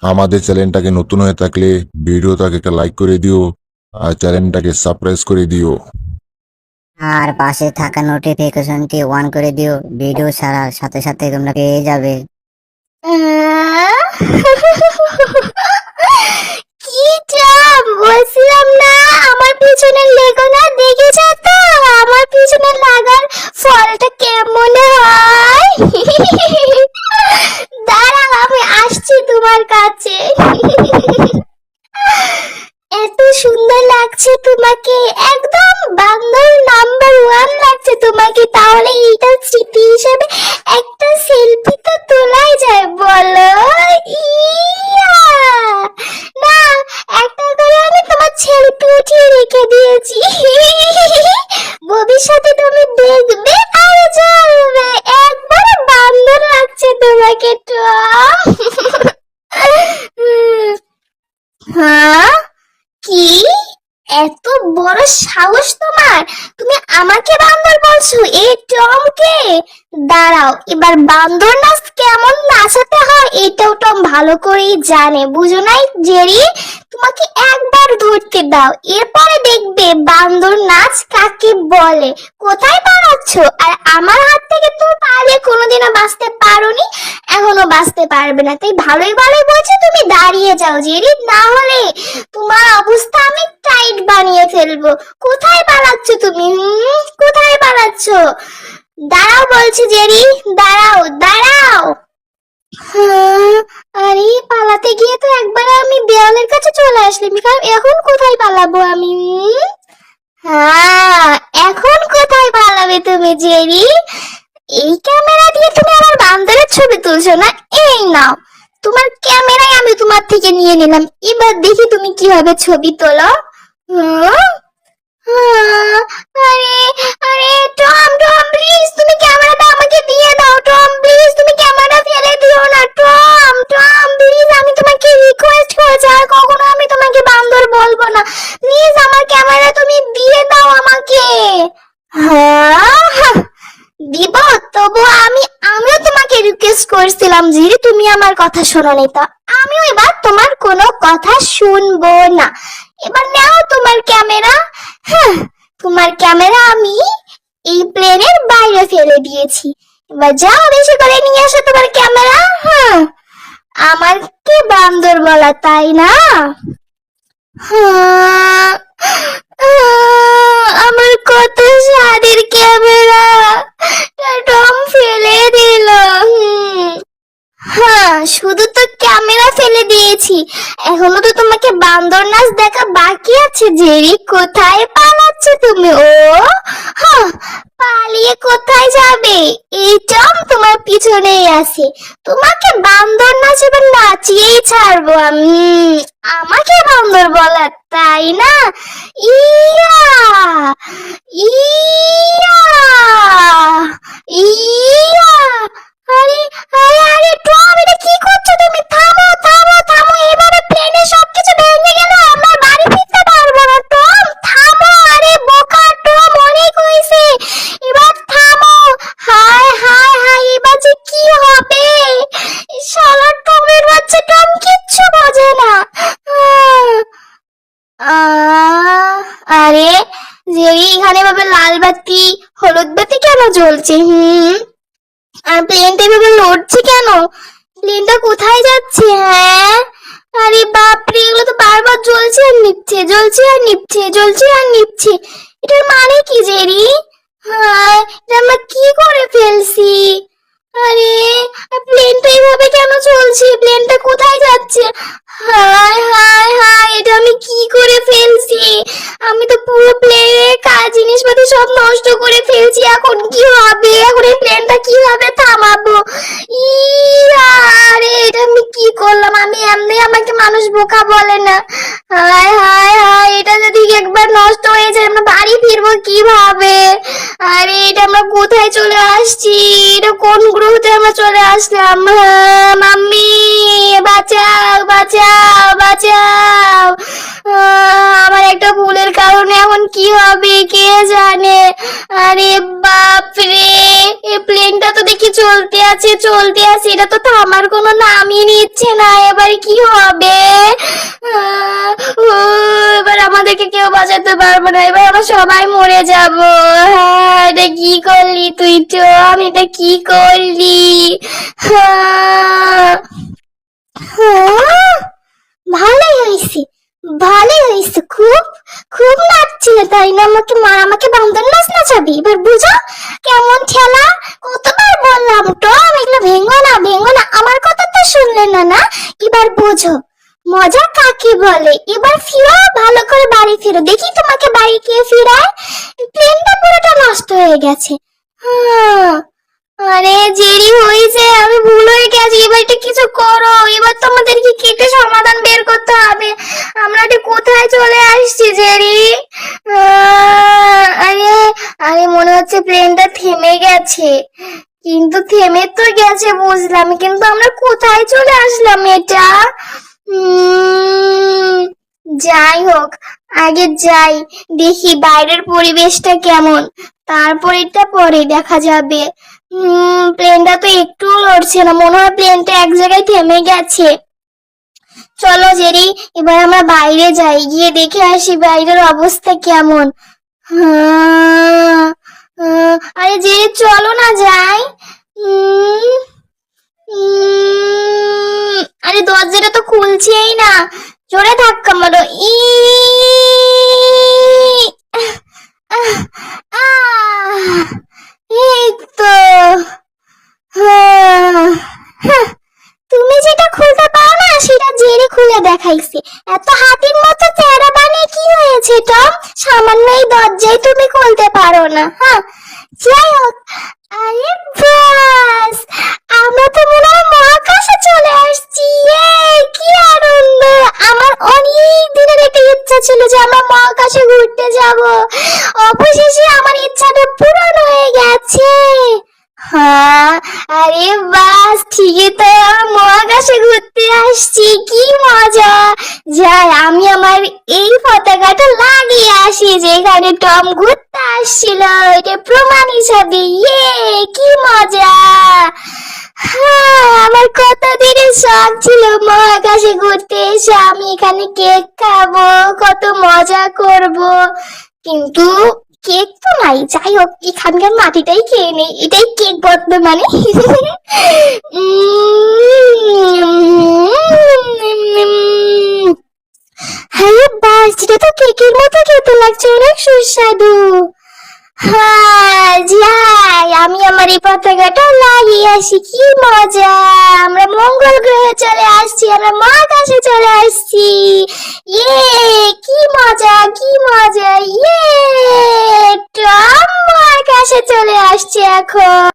আমাদের চ্যানেলটাকে নতুন হয়ে থাকলে ভিডিওটাকে একটা লাইক করে দিও আর চ্যানেলটাকে সাবস্ক্রাইব করে দিও। আর পাশে থাকা নোটিফিকেশনটি অন করে দিও, ভিডিও ছাড়ার সাথে সাথে তোমরা পেয়ে যাবে। কি চাপ বলছিলাম না আমার পিছনে লেগো না, দেখেছো তো আমার পিছনে লাগার ফলটা কেমন হয়। দাঁড়াও আমি আসছি তোমার কাছে। এত সুন্দর লাগছে তোমাকে, একদম বাংলার নাম্বার ওয়ান লাগছে তোমাকে। তাহলে এইটা স্মৃতি হিসেবে একটা সেলফি তো তোলাই যায় বলো। ইয়া না, একটা করে আমি তোমার সেলফি উঠিয়ে রেখে দিয়েছি। ভবিষ্যতে তুমি দেখবে আর জ্বলবে, একবার বান্দর লাগছে তোমাকে তো। হ্যাঁ, কি এত বড় সাহস তোমার, তুমি আমাকে বান্দর বলছো এই টমকে? দাঁড়াও, এবার বান্দর নাচ কেমন নাচাতে হয় এটাও টম ভালো করেই জানে, বুঝো নাই জেরি? তোমাকে একবার ধরতে দাও, এরপরে দেখবে বান্দর নাচ কাকে বলে। কোথায় পালাচ্ছ? আর আমার হাত থেকে তো পারলে কোনোদিনও বাঁচতে পারোনি, এখনো বাঁচতে পারবে না। তাই ভালোই ভালোই বলছো তুমি দাঁড়িয়ে যাও জেরি, না হলে তোমার অবস্থা আমি টাইট বানিয়ে ফেলবো। কোথায় পালাচ্ছ তুমি? কোথায় পালাচ্ছ? দাঁড়াও বলছি জেরি, দাঁড়াও দাঁড়াও। আরে পালাতে গিয়ে তো একবার আমি দেওয়ালের কাছে চলে আসলাম, এখন কোথায় পালাবো আমি? হ্যাঁ, এখন কোথায় পালাবে তুমি জেরি? এই ক্যামেরা দিয়ে তুমি আমার বান্দরের ছবি তুলছো না? এই নাও, তোমার ক্যামেরাই আমি তোমার থেকে নিয়ে নিলাম, এবার দেখি তুমি কিভাবে ছবি তোলো। আরে আরে টম টম প্লিজ তুমি ক্যামেরাটা আমাকে দিয়ে দাও। টম প্লিজ তুমি ক্যামেরাটা ফেলে দিও না। টম টম প্লিজ আমি তোমাকে রিকোয়েস্ট করেছি, আর কখনো আমি তোমাকে বান্দর বলবো না। প্লিজ আমার ক্যামেরা তুমি দিয়ে দাও আমাকে। হ্যাঁ দিব, তবু আমিও তোমাকে রিকোয়েস্ট করছিলাম যে তুমি আমার কথা শোনো নি, তো আমিও এবার তোমার কোনো কথা শুনবো না। এবার নাও তোমার ক্যামেরা। হ্যাঁ, তোমার ক্যামেরা আমি এই প্লেনের বাইরে ফেলে দিয়েছি, এবার যাও বেশি করে নিয়ে আসো তোমার ক্যামেরা। হ্যাঁ, আমাকে বান্দর বলা তাই না? হ্যাঁ, আমার কত স্বাদের ক্যামেরা টম ফেলে দিল। হ্যাঁ, শুধু তো ক্যামেরা ফেলে দিয়েছি, এখনো তো তোমাকে বান্দর নাচ দেখা বাকি আছে জেরি। কোথায় পালাচ্ছ তুমি? ও হ্যাঁ, পালিয়ে কোথায় যাবে? এই টম তোমার পিছনেই আছে, তোমাকে বান্দর নাচ এবার নাচিয়েই ছাড়বো আমি। আমাকে বান্দর বলা তাই না? ইয়া ইয়া ইয়া আরে আরে আরে টম, এটা কি করছো তুমি? থামো থামো থামো, এভাবে প্লেনে সবকিছু ভেঙে গেল, আমরা বাড়ি ফিরতে পারবো না। টম থামো, আরে বোকা টম, অনেক হয়েছে, এবার থামো। হায় হায় হায়, এবার যে কি হবে? এই শালা টমের বাচ্চা টম কিচ্ছু বোঝে না। আরে জেরি, এখানে ভাবে লাল বাতি হলুদ বাতি কেন জ্বলছে? আর প্লেনটা এভাবে লড়ছে কেন? প্লেনটা কোথায় যাচ্ছে? হ্যাঁ, আরে বাপরে, এগুলো তো বারবার জ্বলছে আর নিভছে, জ্বলছে আর নিভছে, জ্বলছে আর নিভছে। এটার মানে কি জেরি? হ্যাঁ, এটা আমরা কি করে ফেলছি? আরে প্লেনটা এইভাবে কেন চলছে? প্লেনটা কোথায় যাচ্ছে? হায় হায় হায়, এটা আমি কি করে ফেলছি? আমি তো পুরো প্লেনের জিনিসপাতি সব নষ্ট করে ফেলছি, এখন কি হবে? এখন এই প্লেনটা কিভাবে থামাবো? আরে এটা আমি কি করলাম? আমি এমনি, আমাকে মানুষ বোকা বলে না। হায় হায় হায়, এটা যদি একবার নষ্ট হয়ে যায় আমরা বাড়ি ফিরবো কিভাবে? আরে এটা আমরা কোথায় চলে আসছি? এটা কোন গ্রহতে আমরা চলে আসলাম? মাম্মি বাঁচাও বাঁচাও বাঁচাও। আমার একটা ভুলের কারণে এখন কি হবে কে জানে। আরে বাপ রে, এই প্লেনটা তো দেখি চলতে আছে, এটা তো থামার কোনো নামই নিচ্ছে না। এবার কি হবে? আহ, ও, এবার আমাদেরকে কেউ বাঁচাতে পারবে না, এবার আমরা সবাই মরে যাব। হ্যাঁ, এটা কি করলি তুই টম, এটা কি করলি? হ্যাঁ, হ্যাঁ, ভালোই হয়েছে, ভালোই হয়েছে। খুব খুব নাচছিলে তাই না? আমাকে বান্দর নাচ নাচাবি, এবার বুঝো কেমন ঠেলা। কতবার বললাম টম এগুলো ভেঙো না, আমার কথা তো শুনলে না। না, এবার বুঝো মজা কাকে বলে। এবার ফিরো, ভালো করে বাড়ি ফিরো, দেখি তোমাকে বাড়ি কে ফিরায়। প্লেনটা পুরোটা নষ্ট হয়ে গেছে। হ্যাঁ, আরে জেরি হয়েছে, আমি ভুল হয়ে গেছি, এবার এটা কিছু করো। এবার তো আমাদেরকে কেটে সমাধান বের করতে হবে। আমরা এটা কোথায় চলে আসছি জেরি? আরে আরে মনে হচ্ছে প্লেনটা থেমে গেছে, কিন্তু থেমে তো গেছে বুঝলাম, কিন্তু আমরা কোথায় চলে আসলাম এটা? যাই হোক, আগে যাই, দেখি বাইরের পরিবেশটা কেমন, তারপর এটা পরে দেখা যাবে। প্লেনটা তো একটুও লড়ছে না, মনে হয় প্লেনটা এক জায়গায় থেমে গেছে। চলো জেরি, এবার আমরা বাইরে যাই, গিয়ে দেখে আসি বাইরের অবস্থা কেমন। আরে জেরি চলো না যাই। আরে দরজাটা তো খুলছেই না, জোরে ধাক্কা মারো। আহ, আহ, এই তো। তুমি যেটা খুলতে পারো না সেটা জেরে খুলে দেখাইছে। এত হাতির মতো চেহারা বানিয়ে কি হয়েছে টম? সামান্য এই দরজায় তুমি খুলতে পারো না। হ্যাঁ, যাই হোক। আরে বাস, আমরা তো মনে হয় মহাকাশে চলে আসছি। কি আনন্দ! আমার অনেক দিনের একটা ইচ্ছা ছিল যে আমরা মহাকাশে ঘুরতে যাব, অবশেষে আমার ইচ্ছাটা পূরণ হয়ে গেছে। হ্যাঁ, আরে বাস, ঠিকই তো, আমরা মহাকাশে ঘুরতে আসছি, কি মজা। যাই, আমি আমার এই পতাকাটা লাগিয়ে আসি যেখানে টম ঘুরতে আসছিল, এটা প্রমাণ হিসাবে। কি মজা! হ্যাঁ, আমার কত দিনের শখ ছিল মহাকাশে ঘুরতে এসে আমি এখানে কেক খাবো, কত মজা করব, কিন্তু কেক তো নাই। যাই হোক, এখানকার মাটিটাই খেয়ে নেই, এটাই কেক বর্তমানে। হ্যাঁ বাস, এটা তো কেকের মতো খেতে লাগছে, অনেক সুস্বাদু। হ্যাঁ, যাই, আমি আমার এই পতাকাটা লাগিয়ে আসি। কি মজা! আমরা মঙ্গল গ্রহে চলে আসছি, আমরা মহাকাশে চলে আসছি। কি মজা, কি মজা! টম মহাকাশে চলে আসছে এখন।